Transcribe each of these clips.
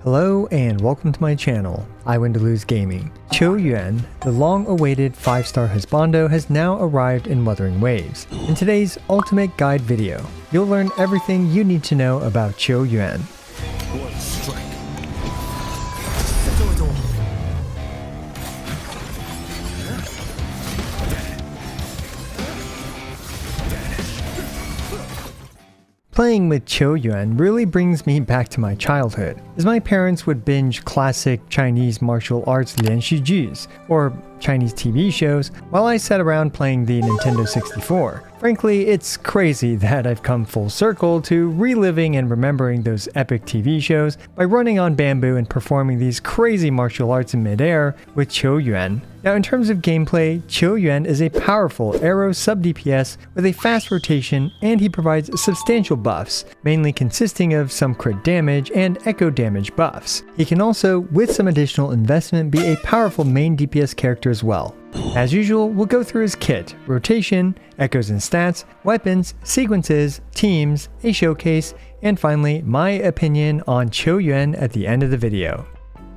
Hello and welcome to my channel, I Win to Lose Gaming. Qiuyuan, the long-awaited 5-star husbando, has now arrived in Wuthering Waves. In today's ultimate guide video, you'll learn everything you need to know about Qiuyuan. One strike. Playing with Qiuyuan really brings me back to my childhood, as my parents would binge classic Chinese martial arts lianxujis, or Chinese TV shows, while I sat around playing the Nintendo 64. Frankly, it's crazy that I've come full circle to reliving and remembering those epic TV shows by running on bamboo and performing these crazy martial arts in midair with Qiuyuan. Now, in terms of gameplay, Qiuyuan is a powerful arrow sub-DPS with a fast rotation, and he provides substantial buffs, mainly consisting of some crit damage and echo damage buffs. He can also, with some additional investment, be a powerful main DPS character as well. As usual, we'll go through his kit, rotation, echoes and stats, weapons, sequences, teams, a showcase, and finally, my opinion on Qiuyuan at the end of the video.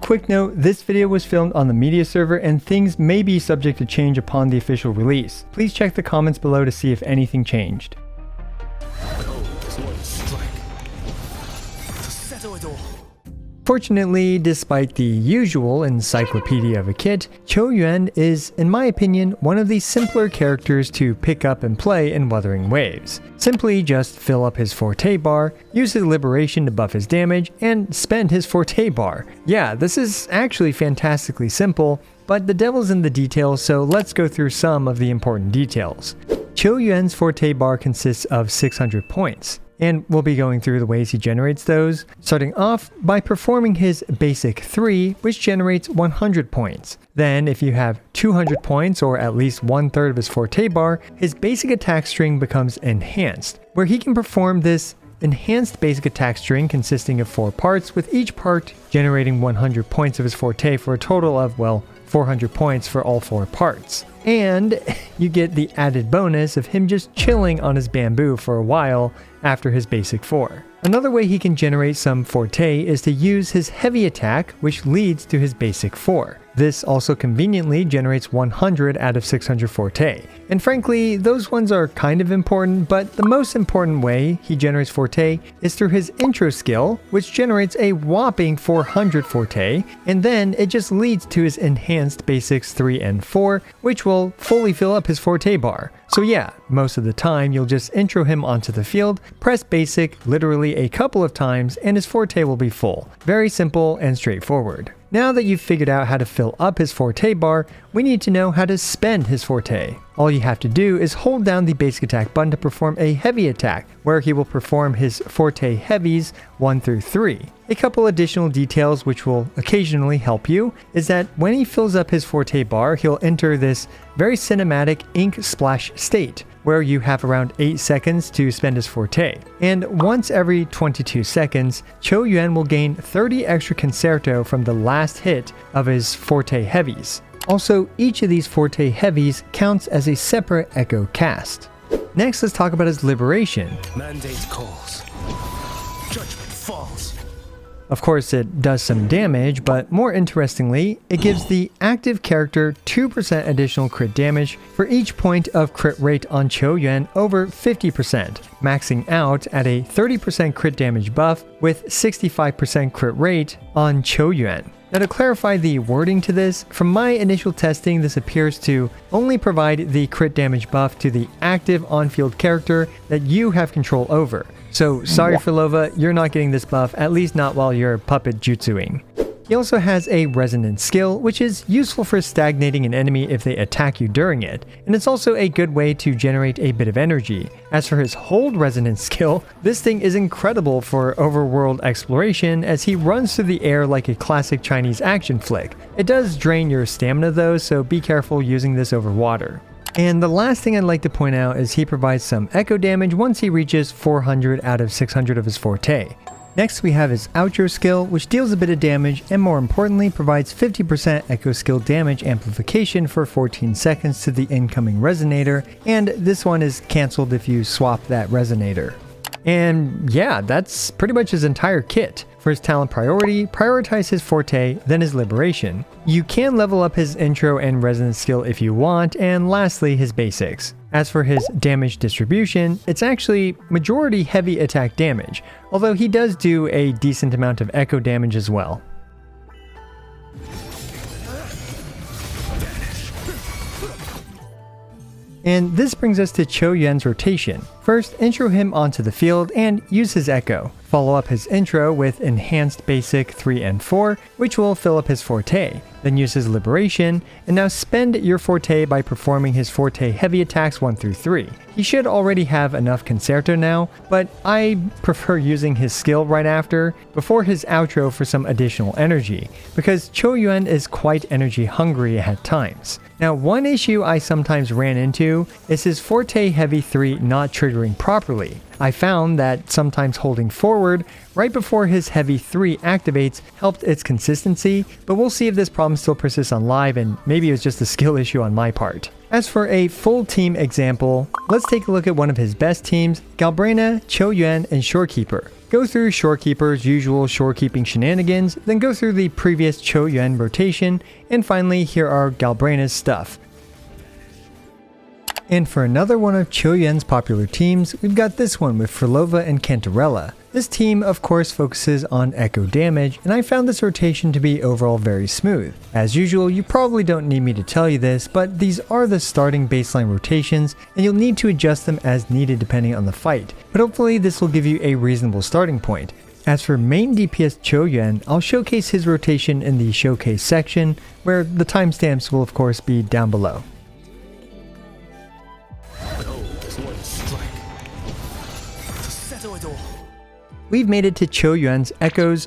Quick note, this video was filmed on the media server and things may be subject to change upon the official release. Please check the comments below to see if anything changed. Fortunately, despite the usual encyclopedia of a kit, Qiuyuan is, in my opinion, one of the simpler characters to pick up and play in Wuthering Waves. Simply just fill up his forte bar, use his liberation to buff his damage, and spend his forte bar. Yeah, this is actually fantastically simple, but the devil's in the details, so let's go through some of the important details. Qiuyuan's forte bar consists of 600 points. And we'll be going through the ways he generates those, starting off by performing his basic 3, which generates 100 points. Then, if you have 200 points, or at least 1/3 of his forte bar, his basic attack string becomes enhanced, where he can perform this enhanced basic attack string consisting of 4 parts, with each part generating 100 points of his forte for a total of, well, 400 points for all 4 parts. And you get the added bonus of him just chilling on his bamboo for a while after his basic 4. Another way he can generate some forte is to use his heavy attack, which leads to his basic 4. This also conveniently generates 100 out of 600 forte. And frankly, those ones are kind of important, but the most important way he generates forte is through his intro skill, which generates a whopping 400 forte, and then it just leads to his enhanced basics 3 and 4, which will fully fill up his forte bar. So yeah, most of the time you'll just intro him onto the field, press basic literally a couple of times, and his forte will be full. Very simple and straightforward. Now that you've figured out how to fill up his forte bar, we need to know how to spend his forte. All you have to do is hold down the basic attack button to perform a heavy attack, where he will perform his forte heavies 1 through 3. A couple additional details which will occasionally help you is that when he fills up his forte bar, he'll enter this very cinematic ink splash state, where you have around 8 seconds to spend his forte. And once every 22 seconds, Qiuyuan will gain 30 extra concerto from the last hit of his forte heavies. Also, each of these forte heavies counts as a separate echo cast. Next, let's talk about his liberation. Mandate calls. Judgment falls. Of course, it does some damage, but more interestingly, it gives the active character 2% additional crit damage for each point of crit rate on Qiuyuan over 50%, maxing out at a 30% crit damage buff with 65% crit rate on Qiuyuan. Now, to clarify the wording to this, from my initial testing, this appears to only provide the crit damage buff to the active on-field character that you have control over. So sorry Filova, you're not getting this buff, at least not while you're puppet jutsuing. He also has a resonance skill, which is useful for stagnating an enemy if they attack you during it, and it's also a good way to generate a bit of energy. As for his hold resonance skill, this thing is incredible for overworld exploration as he runs through the air like a classic Chinese action flick. It does drain your stamina though, so be careful using this over water. And the last thing I'd like to point out is he provides some echo damage once he reaches 400 out of 600 of his forte. Next, we have his outro skill, which deals a bit of damage and more importantly provides 50% echo skill damage amplification for 14 seconds to the incoming resonator, and this one is cancelled if you swap that resonator. And yeah, that's pretty much his entire kit. For his talent priority, prioritize his forte, then his liberation. You can level up his intro and resonance skill if you want, and lastly his basics. As for his damage distribution, it's actually majority heavy attack damage, although he does do a decent amount of echo damage as well. And this brings us to Qiuyuan's rotation. First, intro him onto the field and use his echo. Follow up his intro with Enhanced Basic 3 and 4, which will fill up his forte. Then use his liberation, and now spend your forte by performing his forte heavy attacks 1 through 3. He should already have enough concerto now, but I prefer using his skill right after, before his outro for some additional energy, because Qiuyuan is quite energy hungry at times. Now, one issue I sometimes ran into is his forte heavy 3 not triggering properly. I found that sometimes holding forward right before his heavy 3 activates helped its consistency, but we'll see if this problem still persists on live and maybe it was just a skill issue on my part. As for a full team example, let's take a look at one of his best teams, Galbrena, Qiuyuan, and Shorekeeper. Go through Shorekeeper's usual shorekeeping shenanigans, then go through the previous Qiuyuan rotation, and finally here are Galbrena's stuff. And for another one of Qiuyuan's popular teams, we've got this one with Frilova and Cantarella. This team of course focuses on echo damage, and I found this rotation to be overall very smooth. As usual, you probably don't need me to tell you this, but these are the starting baseline rotations, and you'll need to adjust them as needed depending on the fight. But hopefully this will give you a reasonable starting point. As for main DPS Qiuyuan, I'll showcase his rotation in the showcase section, where the timestamps will of course be down below. We've made it to Qiuyuan's echoes,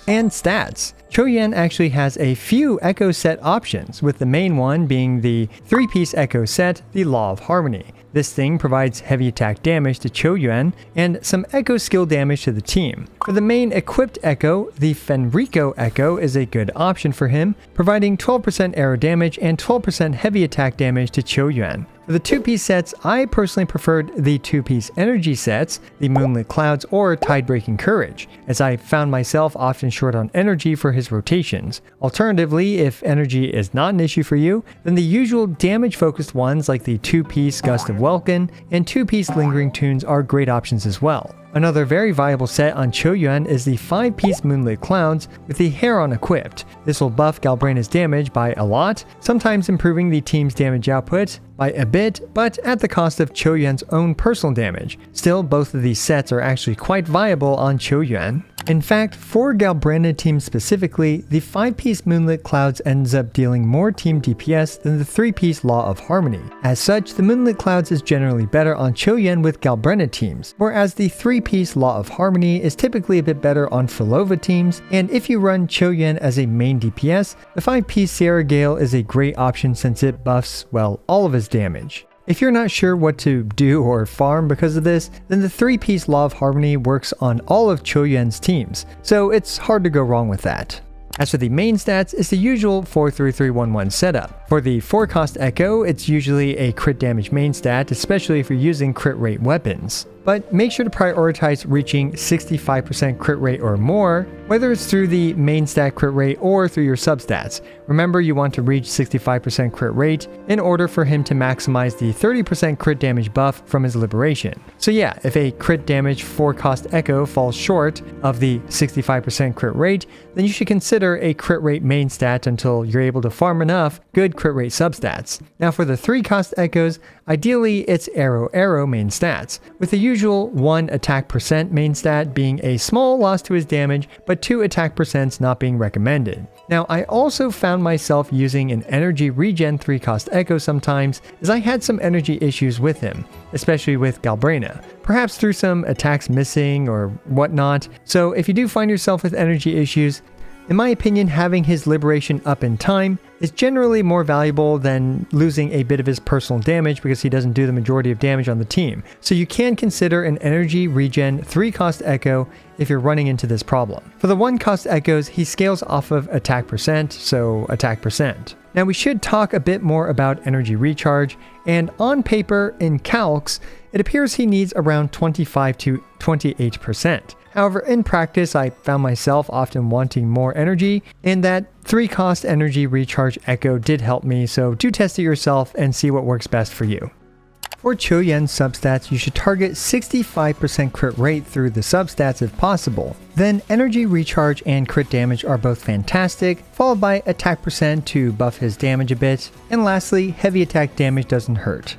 and stats. Qiuyuan actually has a few echo set options, with the main one being the 3-piece echo set, the Law of Harmony. This thing provides heavy attack damage to Qiuyuan and some echo skill damage to the team. For the main equipped echo, the Fenrico echo is a good option for him, providing 12% arrow damage and 12% heavy attack damage to Qiuyuan. For the 2-piece sets, I personally preferred the 2-piece energy sets, the Moonlit Clouds or Tide-Breaking Courage, as I found myself often short on energy for his rotations. Alternatively, if energy is not an issue for you, then the usual damage-focused ones like the 2-piece Gust of Welkin and 2-piece Lingering Tunes are great options as well. Another very viable set on Qiuyuan is the 5-piece Moonlit Clouds with the Heron equipped. This will buff Galbrena's damage by a lot, sometimes improving the team's damage output by a bit, but at the cost of Qiuyuan's own personal damage. Still, both of these sets are actually quite viable on Qiuyuan. In fact, for Galbrena team specifically, the 5-piece Moonlit Clouds ends up dealing more team DPS than the 3-piece Law of Harmony. As such, the Moonlit Clouds is generally better on Qiuyuan with Galbrena teams, whereas the 3-piece Law of Harmony is typically a bit better on Frilova teams, and if you run Qiuyuan as a main DPS, the 5-piece Sierra Gale is a great option since it buffs, well, all of his damage. If you're not sure what to do or farm because of this, then the 3-piece Law of Harmony works on all of Qiuyuan's teams, so it's hard to go wrong with that. As for the main stats, it's the usual 4-3-3-1-1 setup. For the 4-cost Echo, it's usually a crit damage main stat, especially if you're using crit rate weapons. But make sure to prioritize reaching 65% crit rate or more, whether it's through the main stat crit rate or through your substats. Remember, you want to reach 65% crit rate in order for him to maximize the 30% crit damage buff from his liberation. So yeah, if a crit damage 4-cost Echo falls short of the 65% crit rate, then you should consider a crit rate main stat until you're able to farm enough good crit rate substats. Now for the 3-cost Echoes, ideally it's arrow main stats, with the usual 1 attack percent main stat being a small loss to his damage, but 2 attack percents not being recommended. Now I also found myself using an energy regen 3-cost Echo sometimes, as I had some energy issues with him, especially with Galbrena, perhaps through some attacks missing or whatnot. So if you do find yourself with energy issues, in my opinion, having his liberation up in time is generally more valuable than losing a bit of his personal damage because he doesn't do the majority of damage on the team. So you can consider an energy regen 3-cost Echo if you're running into this problem. For the 1-cost Echoes, he scales off of attack percent, so attack percent. Now we should talk a bit more about energy recharge, and on paper in calcs, it appears he needs around 25 to 28%. However, in practice, I found myself often wanting more energy, and that 3-cost energy recharge echo did help me, so do test it yourself and see what works best for you. For Qiuyuan's substats, you should target 65% crit rate through the substats if possible. Then energy recharge and crit damage are both fantastic, followed by attack percent to buff his damage a bit, and lastly, heavy attack damage doesn't hurt.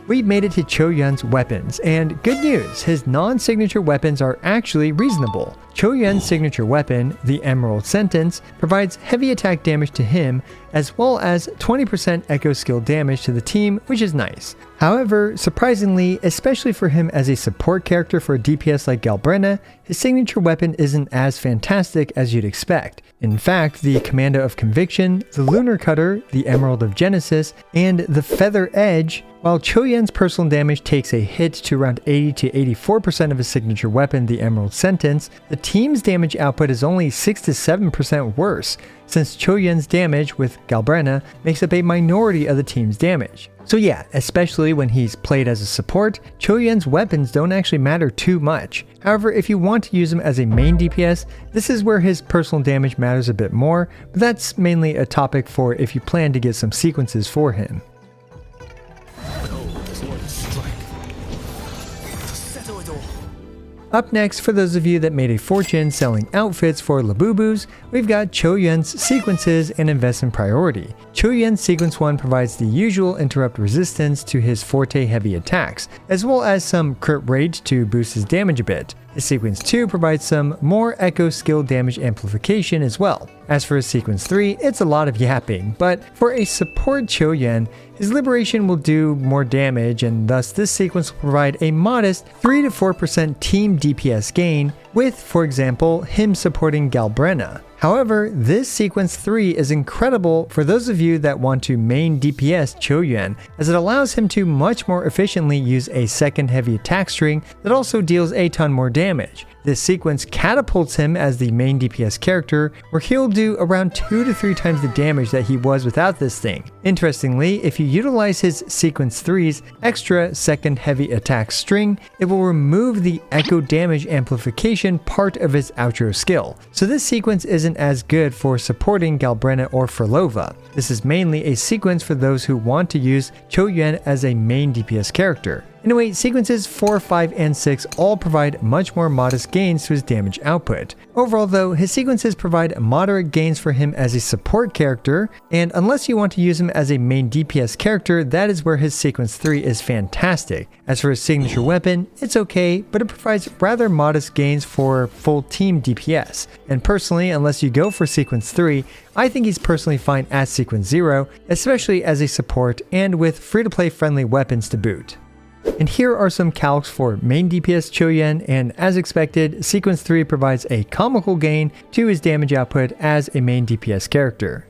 We've made it to Qiuyuan's weapons, and good news, his non-signature weapons are actually reasonable. Qiuyuan's signature weapon, the Emerald Sentence, provides heavy attack damage to him, as well as 20% echo skill damage to the team, which is nice. However, surprisingly, especially for him as a support character for a DPS like Galbrenna, his signature weapon isn't as fantastic as you'd expect. In fact, the Commando of Conviction, the Lunar Cutter, the Emerald of Genesis, and the Feather Edge, while Qiuyuan's personal damage takes a hit to around 80 to 84% of his signature weapon, the Emerald Sentence, the team's damage output is only 6 to 7% worse, since Qiuyuan's damage with Galbrenna makes up a minority of the team's damage. So yeah, especially when he's played as a support, Qiuyuan's weapons don't actually matter too much. However, if you want to use him as a main DPS, this is where his personal damage matters a bit more, but that's mainly a topic for if you plan to get some sequences for him. Up next, for those of you that made a fortune selling outfits for Labubus, we've got Qiuyuan's sequences and investment priority. Qiuyuan's sequence 1 provides the usual interrupt resistance to his forte heavy attacks, as well as some crit rate to boost his damage a bit. His sequence 2 provides some more echo skill damage amplification as well. As for his sequence 3, it's a lot of yapping, but for a support Qiuyuan, his liberation will do more damage, and thus this sequence will provide a modest 3 to 4% team DPS gain, with, for example, him supporting Galbrenna. However, this sequence 3 is incredible for those of you that want to main DPS Qiuyuan, as it allows him to much more efficiently use a second heavy attack string that also deals a ton more damage. This sequence catapults him as the main DPS character, where he'll do around 2 to 3 times the damage that he was without this thing. Interestingly, if you utilize his sequence 3's extra second heavy attack string, it will remove the echo damage amplification part of his outro skill. So this sequence isn't as good for supporting Galbrenna or Furlova. This is mainly a sequence for those who want to use Qiuyuan as a main DPS character. Anyway, sequences 4, 5, and 6 all provide much more modest gains to his damage output. Overall though, his sequences provide moderate gains for him as a support character, and unless you want to use him as a main DPS character, that is where his sequence 3 is fantastic. As for his signature weapon, it's okay, but it provides rather modest gains for full team DPS. And personally, unless you go for sequence 3, I think he's personally fine at sequence 0, especially as a support and with free-to-play friendly weapons to boot. And here are some calcs for main DPS Qiuyuan, and as expected, sequence 3 provides a comical gain to his damage output as a main DPS character.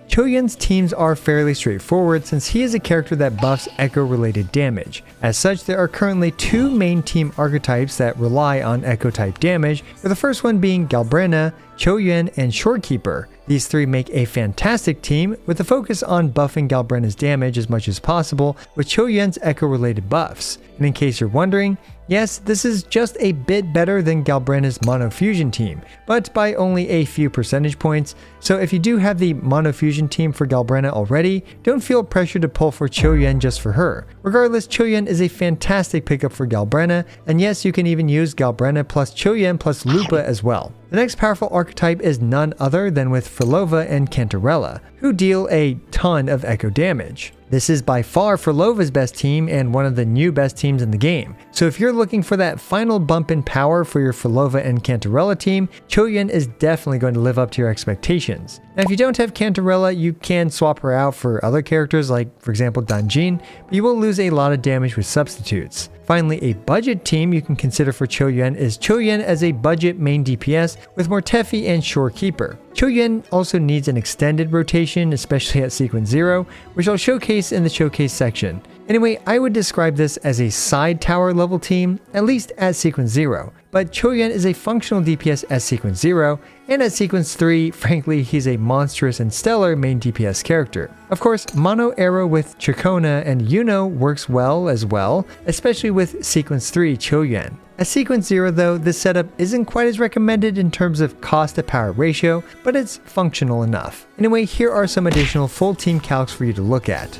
Qiuyuan's teams are fairly straightforward since he is a character that buffs echo related damage. As such, there are currently 2 main team archetypes that rely on echo type damage, with the first one being Galbrenna, Qiuyuan, and Shorekeeper. These 3 make a fantastic team with a focus on buffing Galbrenna's damage as much as possible with Qiuyuan's echo related buffs. And in case you're wondering, yes, this is just a bit better than Galbrenna's Mono Fusion team, but by only a few percentage points. So if you do have the Mono Fusion team for Galbrenna already, don't feel pressured to pull for Qiuyuan just for her. Regardless, Qiuyuan is a fantastic pickup for Galbrenna, and yes, you can even use Galbrenna plus Qiuyuan plus Lupa as well. The next powerful archetype is none other than with Furlova and Cantarella, who deal a ton of echo damage. This is by far Furlova's best team and one of the new best teams in the game. So if you're looking for that final bump in power for your Furlova and Cantarella team, Qiuyuan is definitely going to live up to your expectations. Now if you don't have Cantarella, you can swap her out for other characters like, for example, Danjin, but you will lose a lot of damage with substitutes. Finally, a budget team you can consider for Qiuyuan is Qiuyuan as a budget main DPS with Mortefi and Shorekeeper. Qiuyuan also needs an extended rotation, especially at sequence 0, which I'll showcase showcase in the showcase section. Anyway, I would describe this as a side tower level team, at least at sequence 0. But Qiuyuan is a functional DPS at sequence 0, and at sequence 3, frankly, he's a monstrous and stellar main DPS character. Of course, mono arrow with Chikona and Yuno works well as well, especially with sequence 3 Qiuyuan. At sequence 0 though, this setup isn't quite as recommended in terms of cost to power ratio, but it's functional enough. Anyway, here are some additional full team calcs for you to look at.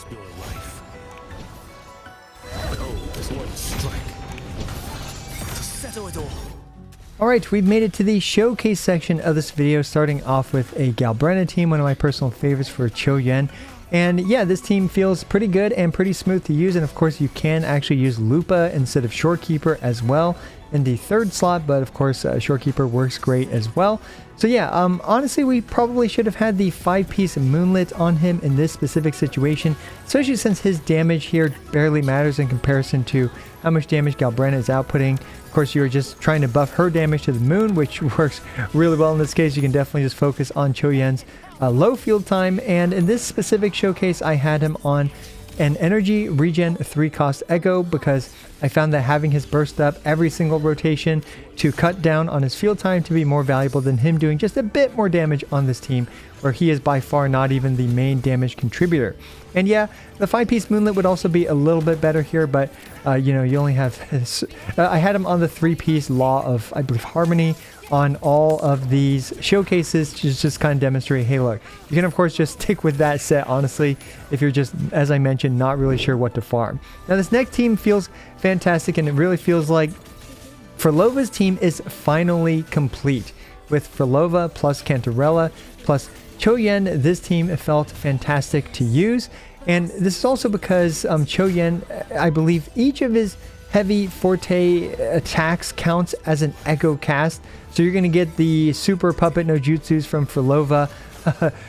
Your life. Cold as one strike. To settle it all. Alright, we've made it to the showcase section of this video, starting off with a Galbrena team, one of my personal favorites for Qiuyuan. And yeah, this team feels pretty good and pretty smooth to use, and of course you can actually use Lupa instead of Shorekeeper as well in the third slot, but of course Shorekeeper works great as well. So yeah, honestly we probably should have had the 5-piece Moonlit on him in this specific situation, especially since his damage here barely matters in comparison to how much damage Galbrena is outputting. Of course, you're just trying to buff her damage to the moon, which works really well in this case. You can definitely just focus on Qiuyuan's low field time, and in this specific showcase I had him on an energy regen 3 cost echo because I found that having his burst up every single rotation to cut down on his field time to be more valuable than him doing just a bit more damage on this team, where he is by far not even the main damage contributor. And yeah, the 5-piece Moonlit would also be a little bit better here, but you know, you only have his, I had him on the 3-piece Law of, I believe, Harmony on all of these showcases to just kind of demonstrate, hey look, you can of course just stick with that set honestly if you're just, as I mentioned, not really sure what to farm. Now this next team feels fantastic, and it really feels like Furlova's team is finally complete. With Furlova plus Cantarella plus Qiuyuan, this team felt fantastic to use, and this is also because Qiuyuan, I believe each of his heavy forte attacks counts as an echo cast, so you're going to get the super puppet no jutsus from Furlova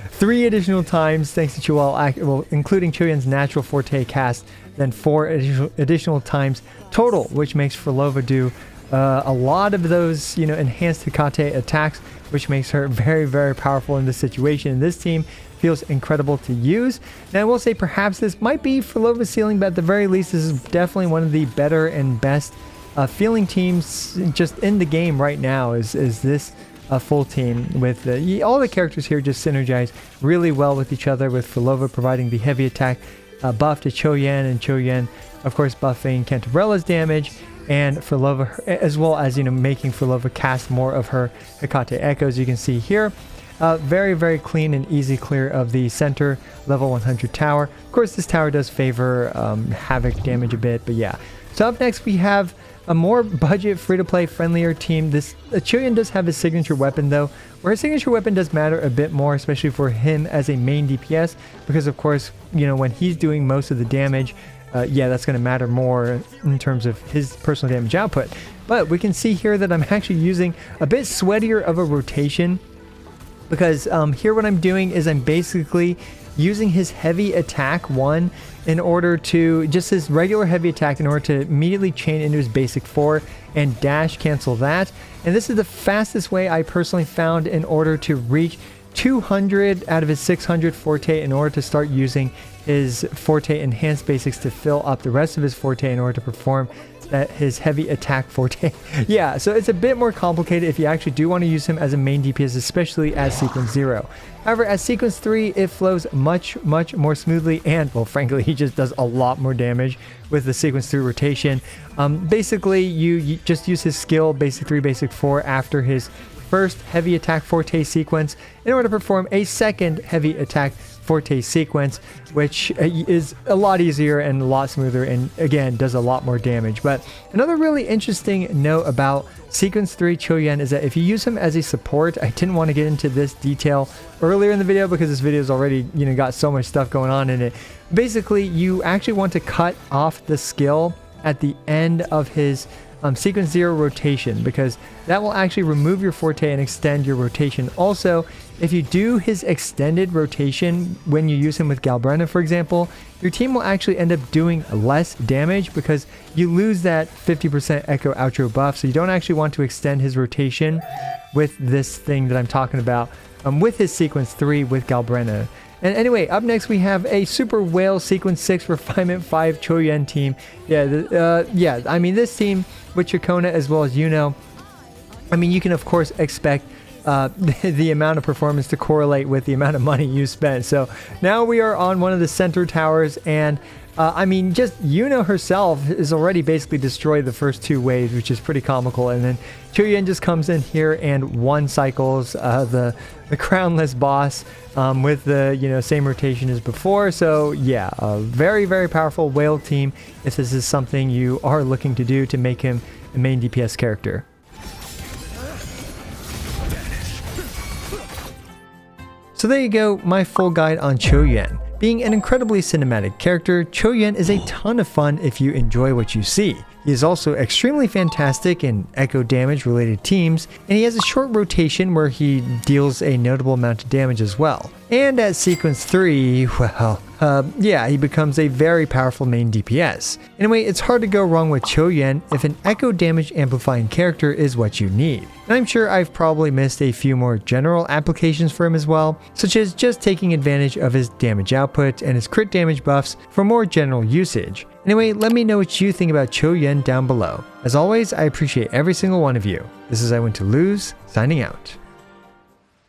3 additional times thanks to Qiuyuan, well, including Qiuyuan's natural forte cast, then 4 additional times total, which makes Furlova do a lot of those, you know, enhanced Hecate attacks, which makes her very, very powerful in this situation. And this team feels incredible to use. Now I will say perhaps this might be Furlova's ceiling, but at the very least this is definitely one of the better and best feeling teams just in the game right now is this full team with all the characters here just synergize really well with each other, with Furlova providing the heavy attack buff to Qiuyuan, and Qiuyuan of course buffing Cantarella's damage, and Furlova, as well as, you know, making Furlova cast more of her Hecate echoes. You can see here very, very clean and easy clear of the center level 100 tower. Of course this tower does favor Havoc damage a bit, but yeah. So up next we have a more budget, free-to-play friendlier team. This Qiuyuan does have his signature weapon though, where his signature weapon does matter a bit more, especially for him as a main DPS, because of course, you know, when he's doing most of the damage, yeah, that's going to matter more in terms of his personal damage output. But we can see here that I'm actually using a bit sweatier of a rotation, because here what I'm doing is I'm basically using his heavy attack 1 in order to, just his regular heavy attack in order to immediately chain into his basic 4 and dash cancel that. And this is the fastest way I personally found in order to reach 200 out of his 600 forte in order to start using his forte enhanced basics to fill up the rest of his forte in order to perform his heavy attack forte. Yeah, so it's a bit more complicated if you actually do want to use him as a main DPS, especially as sequence 0. However, as sequence 3, it flows much more smoothly, and well, frankly, he just does a lot more damage with the sequence 3 rotation. Basically, you just use his skill, basic 3, basic 4, after his first heavy attack forte sequence in order to perform a second heavy attack forte sequence, which is a lot easier and a lot smoother, and again does a lot more damage. But another really interesting note about sequence 3 Qiuyuan is that if you use him as a support, I didn't want to get into this detail earlier in the video because this video's already, you know, got so much stuff going on in it. Basically, you actually want to cut off the skill at the end of his sequence 0 rotation, because that will actually remove your forte and extend your rotation. Also, if you do his extended rotation when you use him with Galbrenna, for example, your team will actually end up doing less damage because you lose that 50% echo outro buff. So you don't actually want to extend his rotation with this thing that I'm talking about, with his sequence 3 with Galbrenna. And anyway, up next we have a Super Whale Sequence 6 Refinement 5 Qiuyuan team. Yeah, I mean, this team with Chakona as well as Yuno, I mean, you can of course expect the amount of performance to correlate with the amount of money you spent. So now we are on one of the center towers, and I mean, just Yuno herself has already basically destroyed the first 2 waves, which is pretty comical. And then Qiuyuan just comes in here and one cycles the crownless boss with the same rotation as before. So yeah, a very, very powerful whale team if this is something you are looking to do to make him a main DPS character. So there you go, my full guide on Qiuyuan. Being an incredibly cinematic character, Qiuyuan is a ton of fun if you enjoy what you see. He is also extremely fantastic in echo damage related teams, and he has a short rotation where he deals a notable amount of damage as well. And at sequence 3, well, yeah, he becomes a very powerful main DPS. Anyway, it's hard to go wrong with Qiuyuan if an echo damage amplifying character is what you need. And I'm sure I've probably missed a few more general applications for him as well, such as just taking advantage of his damage output and his crit damage buffs for more general usage. Anyway, let me know what you think about Qiuyuan down below. As always, I appreciate every single one of you. This is I Want to Lose, signing out.